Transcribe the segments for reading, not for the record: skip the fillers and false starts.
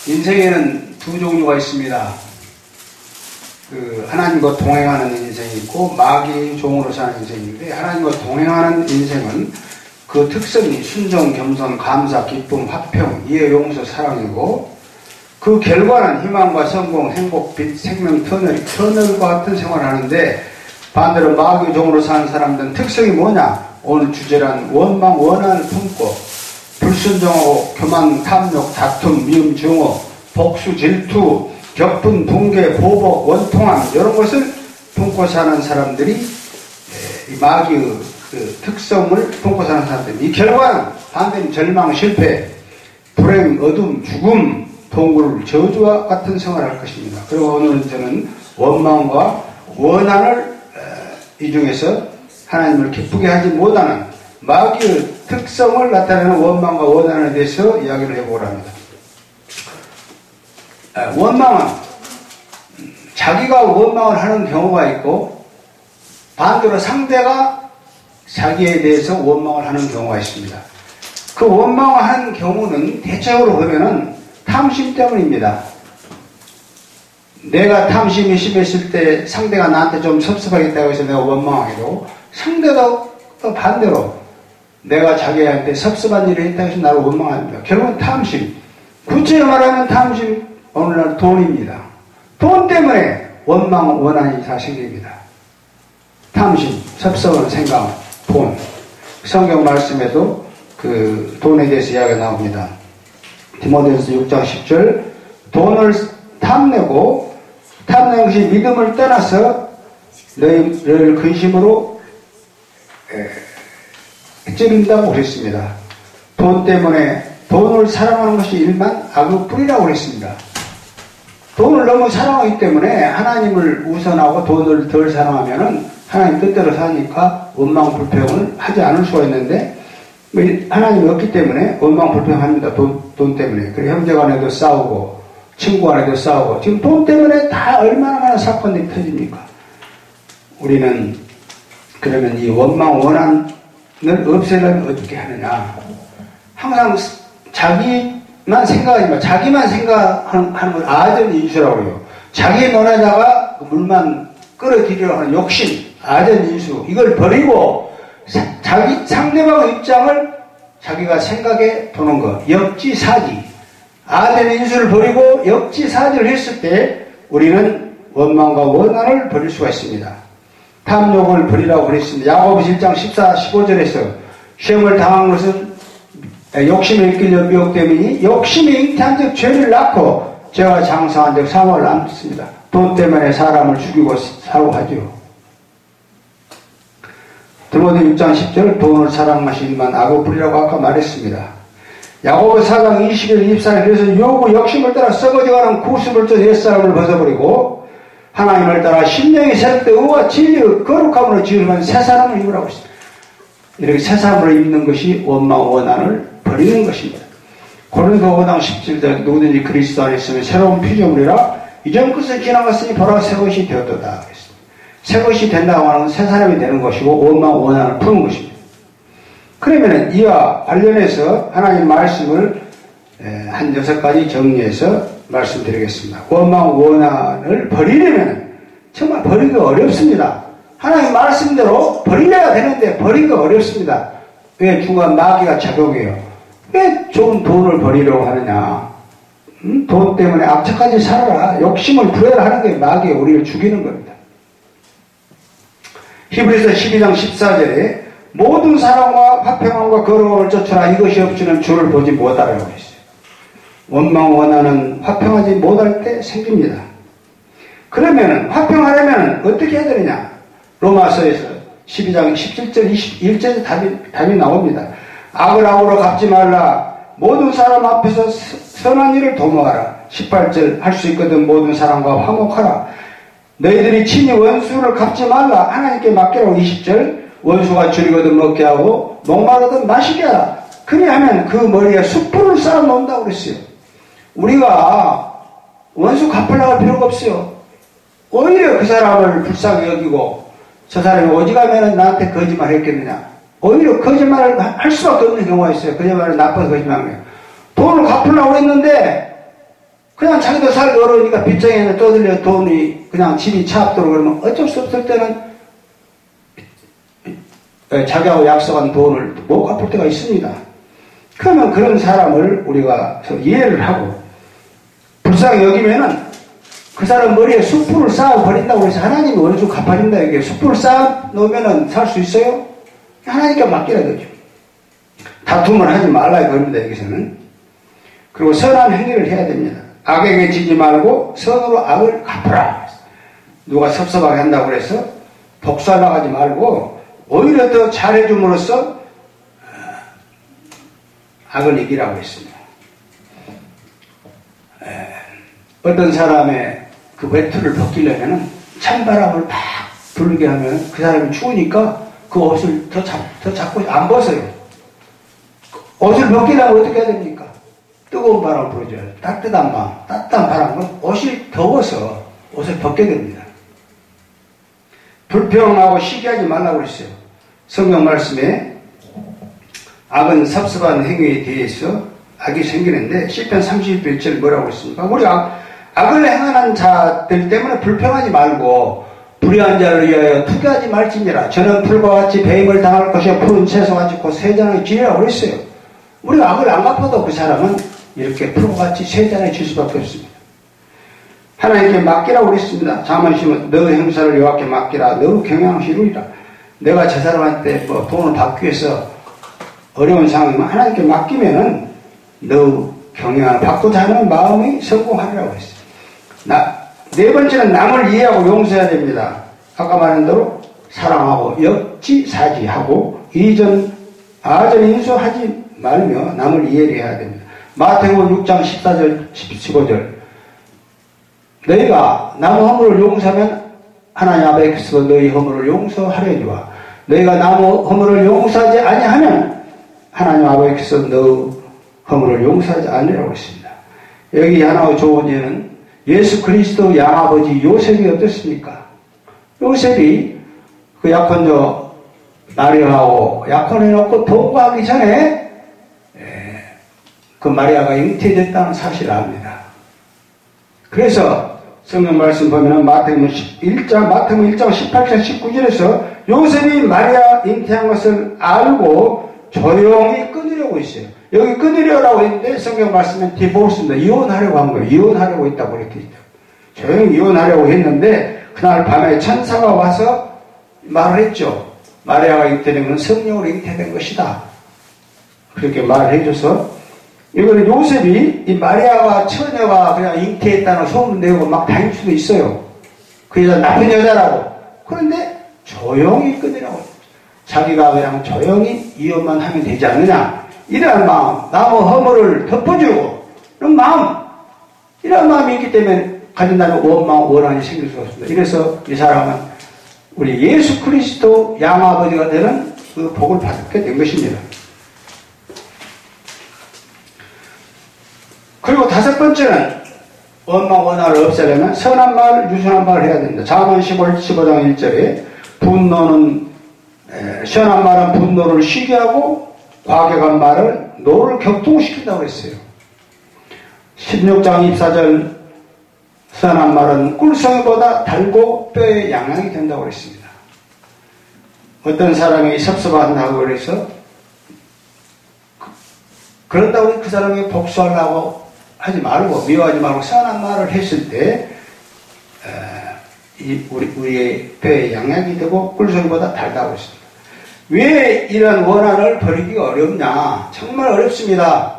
인생에는 두 종류가 있습니다. 하나님과 동행하는 인생이 있고 마귀의 종으로 사는 인생인데, 하나님과 동행하는 인생은 그 특성이 순종, 겸손, 감사, 기쁨, 화평, 이해, 용서, 사랑이고, 그 결과는 희망과 성공, 행복, 빛, 생명, 터널과 같은 생활을 하는데, 반대로 마귀의 종으로 사는 사람들은 특성이 뭐냐? 오늘 주제란 원망, 원한을 품고 불순종하고 교만, 탐욕, 다툼, 미움, 증오, 복수, 질투, 격분, 붕괴, 보복, 원통함, 이런 것을 품고 사는 사람들이 이 마귀의 그 특성을 품고 사는 사람들. 이 결과는 반대로 절망, 실패, 불행, 어둠, 죽음, 동굴, 저주와 같은 생활을 할 것입니다. 그리고 오늘은 저는 원망과 원한을 이 중에서 하나님을 기쁘게 하지 못하는 마귀의 특성을 나타내는 원망과 원한에 대해서 이야기를 해보려 합니다. 원망은 자기가 원망을 하는 경우가 있고, 반대로 상대가 자기에 대해서 원망을 하는 경우가 있습니다. 그 원망을 하는 경우는 대체적으로 보면은 탐심 때문입니다. 내가 탐심이 심했을 때 상대가 나한테 좀 섭섭하겠다고 해서 내가 원망하기도, 상대도 또 반대로 내가 자기한테 섭섭한 일을 했다고 해서 나를 원망합니다. 결국은 탐심. 구체로 말하면 탐심, 오늘날 돈입니다. 돈 때문에 원망, 원한이 다 생깁니다. 탐심, 섭섭한 생각, 돈. 성경 말씀에도 그 돈에 대해서 이야기가 나옵니다. 디모데후서 6장 10절, 돈을 탐내고 탐내는 것이 믿음을 떠나서 너희를 근심으로 찌른다고 그랬습니다. 돈 때문에 돈을 사랑하는 것이 일만 악의 뿌리라고 그랬습니다. 돈을 너무 사랑하기 때문에 하나님을 우선하고 돈을 덜 사랑하면은 하나님 뜻대로 사니까 원망 불평을 하지 않을 수가 있는데, 하나님이 없기 때문에 원망 불평합니다. 돈 때문에. 그리고 형제 간에도 싸우고 친구 간에도 싸우고, 지금 돈 때문에 다 얼마나 많은 사건들이 터집니까? 우리는 그러면 이 원망 원한을 없애려면 어떻게 하느냐? 항상 자기만 생각하지 마. 자기만 생각하는 건 아전인수라고 해요. 자기의 논에다가 물만 끌어들이려고 하는 욕심, 아전인수, 이걸 버리고 자기 상대방의 입장을 자기가 생각해 보는 것, 역지사지. 아전인수를 버리고 역지사지를 했을 때 우리는 원망과 원한을 버릴 수가 있습니다. 탐욕을 버리라고 그랬습니다. 야고보서 1장 14, 15절에서 시험을 당한 것은 욕심에 이끌려 미혹됨이니 욕심이 잉태한 적 죄를 낳고 죄와 장사한 적 사망을 낳습니다. 돈 때문에 사람을 죽이고 살고 하죠. 디모데 6장 10절, 돈을 사랑하시기만 악의 뿌리라고 아까 말했습니다. 야고보 4장 21, 24절, 그래서 요구 욕심을 따라 썩어져가는 구습을 쫓아 옛사람을 벗어버리고 하나님을 따라 심령이 새롭되 의와 진리의 거룩함으로 지으면 새 사람을 입으라고 했습니다. 이렇게 새 사람을 입는 것이 원망 원한을 버리는 것입니다. 고린도 5장 17절, 누구든지 그리스도 안에 있으면 새로운 피조물이라 이전 것을 지나갔으니 보라 새 것이 되었도다. 새 것이 된다고 하는 건 새 사람이 되는 것이고 원망 원한을 푸는 것입니다. 그러면 이와 관련해서 하나님 말씀을 한 6가지 정리해서 말씀드리겠습니다. 원망 원한을 버리려면 정말 버리기가 어렵습니다. 하나님 말씀대로 버리려야 되는데 버리기가 어렵습니다. 왜? 중간 마귀가 작용해요. 왜 좋은 돈을 버리려고 하느냐? 돈 때문에 악착같이 살아라. 욕심을 부여라 하는 게 마귀가 우리를 죽이는 겁니다. 히브리서 12장 14절에 모든 사랑과 화평함과 거룩함을 쫓아라. 이것이 없이는 주를 보지 못하라고 했어요. 원망 원한은 화평하지 못할 때 생깁니다. 그러면 화평하려면 어떻게 해야 되느냐? 로마서에서 12장 17절 21절에 답이 나옵니다. 악을 악으로 갚지 말라. 모든 사람 앞에서 선한 일을 도모하라. 18절 할 수 있거든 모든 사람과 화목하라. 너희들이 친히 원수를 갚지 말라. 하나님께 맡기라고. 20절 원수가 줄이거든 먹게 하고 목마르든 마시게 하라. 그리하면 그 머리에 숯불을 쌓아 놓는다고 그랬어요. 우리가 원수 갚으려고 할 필요가 없어요. 오히려 그 사람을 불쌍히 여기고 저 사람이 오직하면 나한테 거짓말 했겠느냐. 오히려 거짓말을 할 수밖에 없는 경우가 있어요. 거짓말을 나빠서 거짓말을 해요. 돈을 갚으려고 했는데 그냥 자기도 살기 어려우니까 빚쟁이는 떠들려 돈이 그냥 집이 차 앞도록 그러면 어쩔 수 없을 때는 자기하고 약속한 돈을 못 갚을 때가 있습니다. 그러면 그런 사람을 우리가 이해를 하고 불쌍히 여기면은 그 사람 머리에 숯불을 쌓아 버린다고 해서 하나님이 어느 정도 갚아준다 이게 숯불을 쌓아 놓으면은 살 수 있어요? 하나님께 맡기라 그러죠. 다툼을 하지 말라 그럽니다 여기서는. 그리고 선한 행위를 해야 됩니다. 악에게 지지 말고 선으로 악을 갚으라. 누가 섭섭하게 한다고 그래서 복수하려고 하지 말고 오히려 더 잘해줌으로써 악을 이기라고 했습니다. 어떤 사람의 그 외투를 벗기려면 찬바람을 막 불게 하면 그 사람이 추우니까 그 옷을 더 잡고 안 벗어요. 옷을 벗기려면 어떻게 해야 됩니까? 뜨거운 바람을 불어줘요. 따뜻한 바람은 옷이 더워서 옷을 벗게 됩니다. 불평하고 시기하지 말라고 그랬어요. 성경 말씀에 악은 섭섭한 행위에 대해서 악이 생기는데 시편 31절 뭐라고 했습니까? 우리 악을 행하는 자들 때문에 불평하지 말고 불의한 자를 위하여 투기하지 말지니라. 저는 풀과 같이 배임을 당할 것이요 푸른 채소같이 곧 세잔의 쥐라고 그랬어요. 우리가 악을 안 갚아도 그 사람은 이렇게 풀과 같이 세잔에 질 수밖에 없습니다. 하나님께 맡기라고 그랬습니다. 자문심은 너 행사를 여호와께 맡기라. 너 경영시루리라. 내가 저 사람한테 뭐 돈을 받기 위해서 어려운 상황이면 하나님께 맡기면은 너 경영하는 받고자 하는 마음이 성공하리라고 했어요. 네 번째는 남을 이해하고 용서해야 됩니다. 아까 말한 대로 사랑하고 역지사지하고 아전 인수하지 말며 남을 이해를 해야 됩니다. 마태복음 6장 14절 15절 너희가 남의 허물을 용서하면 하나님 아버지께서 너희 허물을 용서하려니와 너희가 남의 허물을 용서하지 아니하면 하나님 아버지께서 너희 허물을 용서하지 않으라고 했습니다. 여기 하나의 좋은 예는 예수 그리스도 양아버지 요셉이 어떻습니까? 요셉이 그 약혼녀 마리아하고 약혼해놓고 동거하기 전에 그 마리아가 잉태됐다는 사실을 압니다. 그래서 성경 말씀 보면 마태복음 1장 18절 19절에서 요셉이 마리아 잉태한 것을 알고 조용히 끊으려고 했어요. 여기 끊으려고 했는데 성경 말씀은 디보스입니다. 이혼하려고 한 거예요. 이혼하려고 했다고 이렇게 있죠. 조용히 이혼하려고 했는데 그날 밤에 천사가 와서 말을 했죠. 마리아가 잉태된 건 성령으로 잉태된 것이다. 그렇게 말을 해줘서 이거는 요셉이 이 마리아가 처녀가 그냥 잉태했다는 소문 내고 막 다닐 수도 있어요. 그 여자 나쁜 여자라고. 그런데 조용히 끊으라고. 자기가 그냥 조용히 이혼만 하면 되지 않느냐. 이러한 마음, 남의 허물을 덮어주고 이런 마음, 이런 마음이 있기 때문에 가진다면 원망, 원한이 생길 수 없습니다. 이래서 이 사람은 우리 예수 그리스도 양아버지가 되는 그 복을 받게 된 것입니다. 그리고 다섯 번째는 원망, 원한을 없애려면 선한 말, 유순한 말을 해야 됩니다. 잠언 15장 1절에 시원한 말은 분노를 쉬게 하고 과격한 말은 노를 격동시킨다고 했어요. 16장 24절 선한 말은 꿀송이보다 달고 뼈에 양양이 된다고 했습니다. 어떤 사람이 섭섭한다고 그래서 그런다고 그 사람이 복수하려고 하지 말고 미워하지 말고 선한 말을 했을 때 우리의 뼈에 양양이 되고 꿀송이보다 달다고 했습니다. 왜 이런 원한을 버리기가 어렵냐? 정말 어렵습니다.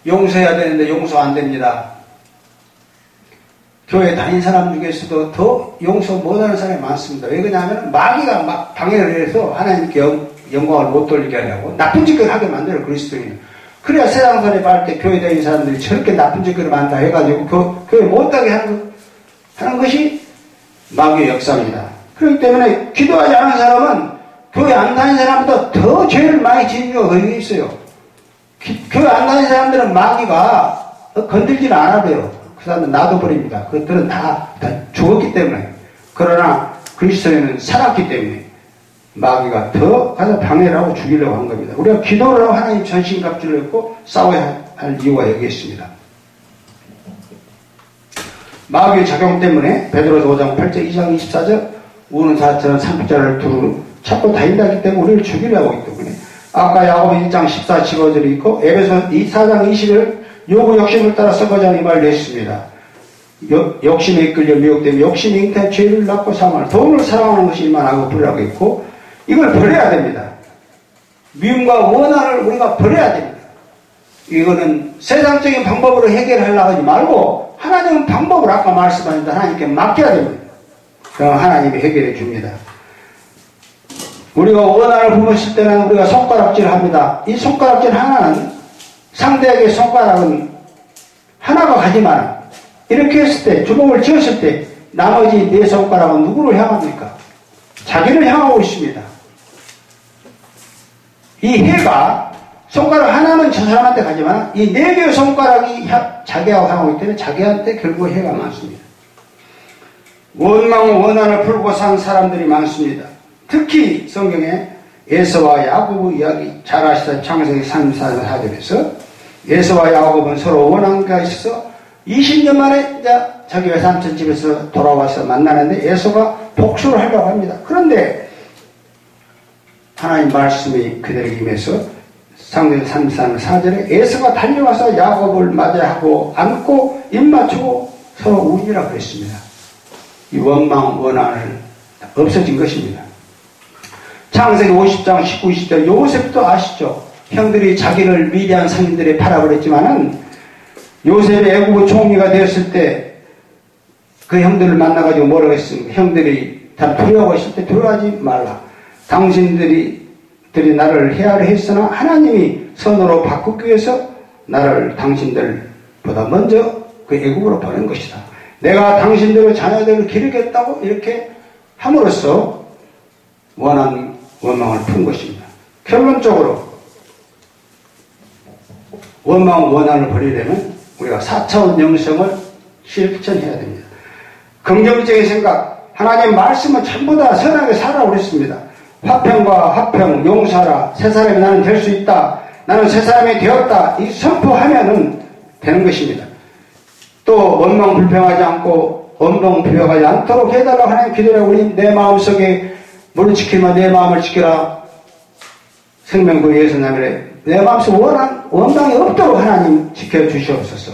용서해야 되는데 용서 안 됩니다. 교회 다닌 사람 중에서도 더 용서 못하는 사람이 많습니다. 왜 그러냐면 마귀가 막 방해를 해서 하나님께 영광을 못 돌리게 하려고 나쁜 짓을 하게 만들어요. 그리스도인은. 그래야 세상선에 갈 때 교회 다니는 사람들이 저렇게 나쁜 짓을 만다 해가지고 교회 못 가게 하는 것이 마귀의 역사입니다. 그렇기 때문에 기도하지 않은 사람은 교회 안 다니는 사람보다 더 죄를 많이 지은 경우가 있어요. 교회 안 다니는 사람들은 마귀가 건들지는 않아도요. 그 사람들은 놔둬버립니다. 그것들은 다 죽었기 때문에. 그러나 그리스도인은 살았기 때문에 마귀가 더 가서 방해를 하고 죽이려고 한 겁니다. 우리가 기도를 하고 하나님 전신갑주를 했고 싸워야 할 이유가 여기 있습니다. 마귀의 작용 때문에 베드로서 5장 8절 2장 24절 우는 사자는 산비자를 두루 찾고 다닌다 하기 때문에 우리를 죽이려고 하기 때문에 아까 야고보 1장 14, 15절이 있고 에베소 4장 20을 요구 욕심을 따라 썩어져 이 말을 했습니다. 욕심에 이끌려 미혹되며 욕심이 잉태한 죄를 낳고 사망을 돈을 사랑하는 것이 일만하고 불이라고 했고 이걸 버려야 됩니다. 미움과 원한을 우리가 버려야 됩니다. 이거는 세상적인 방법으로 해결하려고 하지 말고 하나님은 방법을 아까 말씀하신 하나님께 맡겨야 됩니다. 그럼 하나님이 해결해 줍니다. 우리가 원한을 품었을 때는 우리가 손가락질을 합니다. 이 손가락질 하나는 상대에게 손가락은 하나가 가지만 이렇게 했을 때 주먹을 쥐었을 때 나머지 네 손가락은 누구를 향합니까? 자기를 향하고 있습니다. 이 해가 손가락 하나는 저 사람한테 가지만 이 네 개의 손가락이 자기하고 향하고 있기 때문에 자기한테 결국 해가 많습니다. 원망 원한을 풀고 산 사람들이 많습니다. 특히 성경에 에서와 야고보 이야기 잘 아시다시피 창세기 34장 4절에서 에서와 야고보는 서로 원한가 있어서 20년 만에 자기 외삼촌 집에서 돌아와서 만나는데 에서가 복수를 하려고 합니다. 그런데 하나님 말씀이 그들에게 임해서 창세기 34장 4절에 에서가 달려와서 야고보를 맞이하고 안고 입 맞추고 서로 운이라 그랬습니다. 이 원망 원한을 없어진 것입니다. 창세기 50장 19, 20절 요셉도 아시죠? 형들이 자기를 미디안 상인들에 팔아버렸지만은 요셉이 애굽의 총리가 되었을 때 그 형들을 만나가지고 뭐라고 했습니까? 형들이 다 두려워하고 있을 때 두려워하지 말라. 당신들이 나를 헤아려 했으나 하나님이 선으로 바꾸기 위해서 나를 당신들보다 먼저 그 애굽으로 보낸 것이다. 내가 당신들의 자녀들을 기르겠다고 이렇게 함으로써 원망을 푼 것입니다. 결론적으로 원한을 버리려면 우리가 4차원 영성을 실천해야 됩니다. 긍정적인 생각, 하나님의 말씀은 전부 다 선하게 살아오고 있습니다. 화평과 화평, 용서하라. 새 사람이 나는 될 수 있다. 나는 새 사람이 되었다. 이 선포하면은 되는 것입니다. 또 원망 불평하지 않고 원망 비워가지 않도록 해달라고 하나님 기도를 우리 내 마음속에 물을 지키면 내 마음을 지켜라. 생명구 예수님의 내 마음속에 원망이 없도록 하나님 지켜주시옵소서.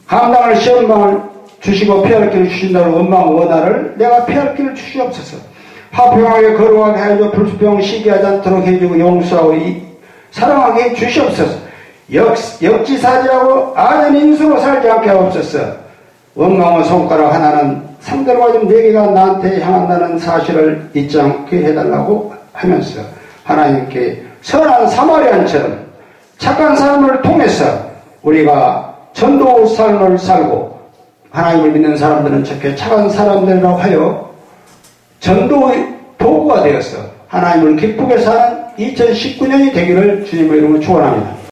감당할 시험방을 주시고 피할 길을 주신다는 원망 원한을 내가 피할 길을 주시옵소서. 화평하게 거룩하게 하여 불평 시기하지 않도록 해주고 용서하고 사랑하게 해 주시옵소서. 역지사지하고 아는 인수로 살지 않게 하옵소서. 원망의 손가락 하나는 상대로 가진 네 개가 나한테 향한다는 사실을 잊지 않게 해달라고 하면서 하나님께 선한 사마리안처럼 착한 삶을 통해서 우리가 전도 삶을 살고 하나님을 믿는 사람들은 저렇게 착한 사람들이라고 하여 전도의 도구가 되어서 하나님을 기쁘게 사는 2019년이 되기를 주님의 이름으로 축원합니다.